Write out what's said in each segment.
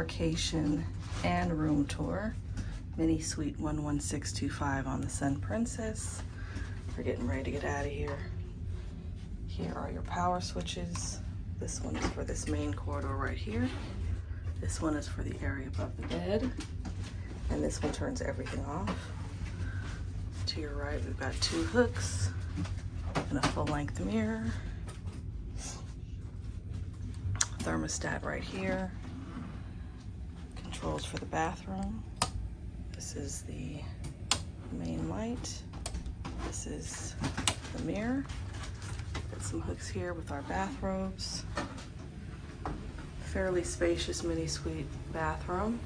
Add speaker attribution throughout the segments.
Speaker 1: embarkation and room tour. Mini Suite 11625 on the Sun Princess. We're getting ready to get out of here. Here are your power switches. This one is for this main corridor right here. This one is for the area above the bed. And this one turns everything off. To your right, we've got 2 hooks and a full-length mirror. Thermostat right here. Controls for the bathroom. This is the main light. This is the mirror. Got some hooks here with our bathrobes. Fairly spacious mini suite bathroom.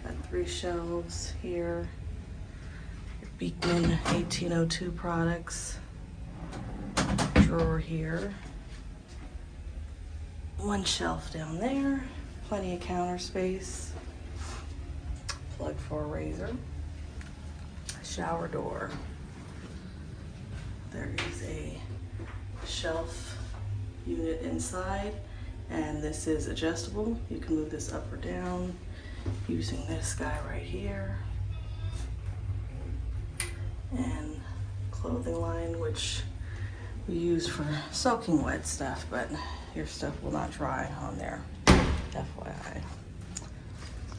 Speaker 1: Got 3 shelves here. Your Beekman 1802 products. Drawer here. 1 shelf down there. Plenty of counter space. Plug for a razor. Shower door. There is a shelf unit inside, and this is adjustable. You can move this up or down using this guy right here. And clothing line, which we use for soaking wet stuff, but your stuff will not dry on there, FYI.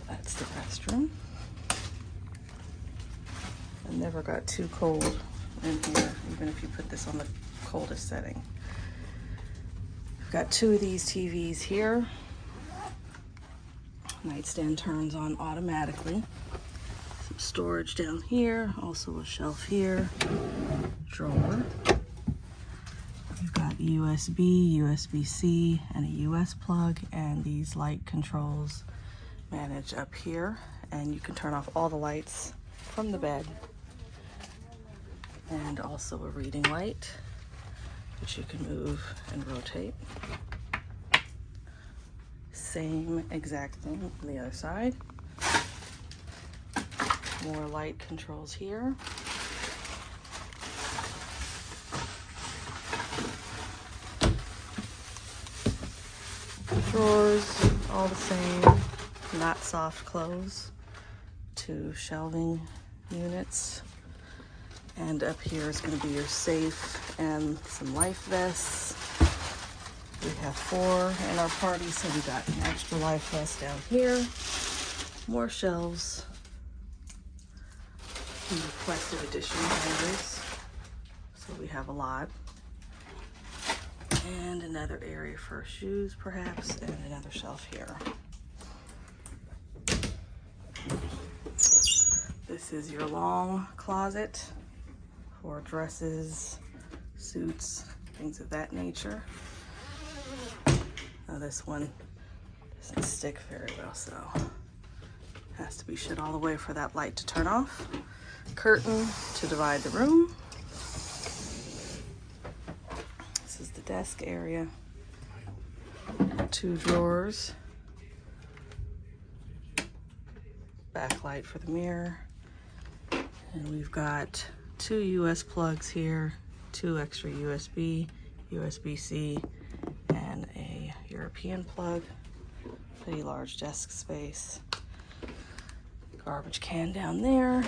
Speaker 1: That's the restroom. It never got too cold in here, even if you put this on the coldest setting. We've got 2 of these TVs here. Nightstand turns on automatically. Some storage down here, also a shelf here, drawer. We've got USB, USB-C, and a US plug, and these light controls manage up here, and you can turn off all the lights from the bed. And also a reading light, which you can move and rotate. Same exact thing on the other side. More light controls here. Drawers, all the same, not soft close. 2 shelving units. And up here is going to be your safe and some life vests. We have 4 in our party, so we got an extra life vest down here. More shelves. We requested additional hangers, so we have a lot. And another area for shoes, perhaps, and another shelf here. This is your long closet for dresses, suits, things of that nature. Now this one doesn't stick very well, so has to be shut all the way for that light to turn off. Curtain to divide the room. This is the desk area. 2 drawers. Backlight for the mirror. And we've got 2 US plugs here, 2 extra USB, USB-C, and a European plug. Pretty large desk space. Garbage can down there.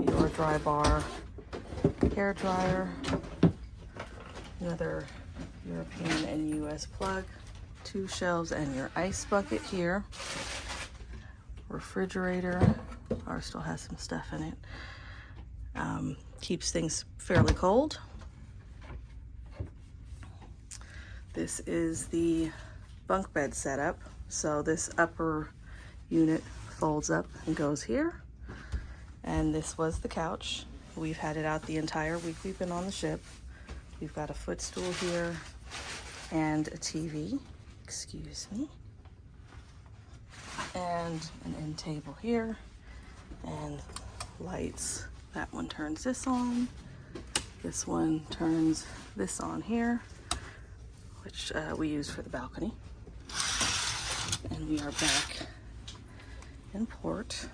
Speaker 1: Your dry bar, hair dryer. Another European and US plug. 2 shelves and your ice bucket here. Refrigerator. Ours still has some stuff in it. Keeps things fairly cold. This is the bunk bed setup. So this upper unit folds up and goes here. And this was the couch. We've had it out the entire week we've been on the ship. We've got a footstool here and a TV. Excuse me. And an end table here. And lights. That one turns this on. This one turns this on here, which we use for the balcony. And we are back in port.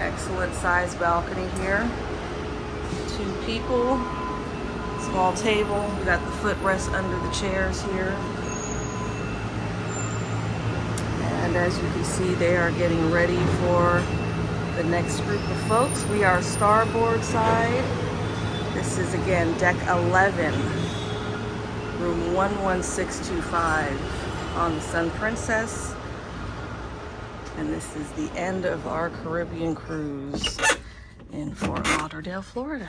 Speaker 1: Excellent size balcony here. 2 2 people. Small table. We got the footrest under the chairs here. And as you can see, they are getting ready for the next group of folks. We are starboard side. This is again deck 11, room 11625 on the Sun Princess. And this is the end of our Caribbean cruise in Fort Lauderdale, Florida.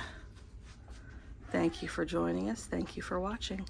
Speaker 1: Thank you for joining us. Thank you for watching.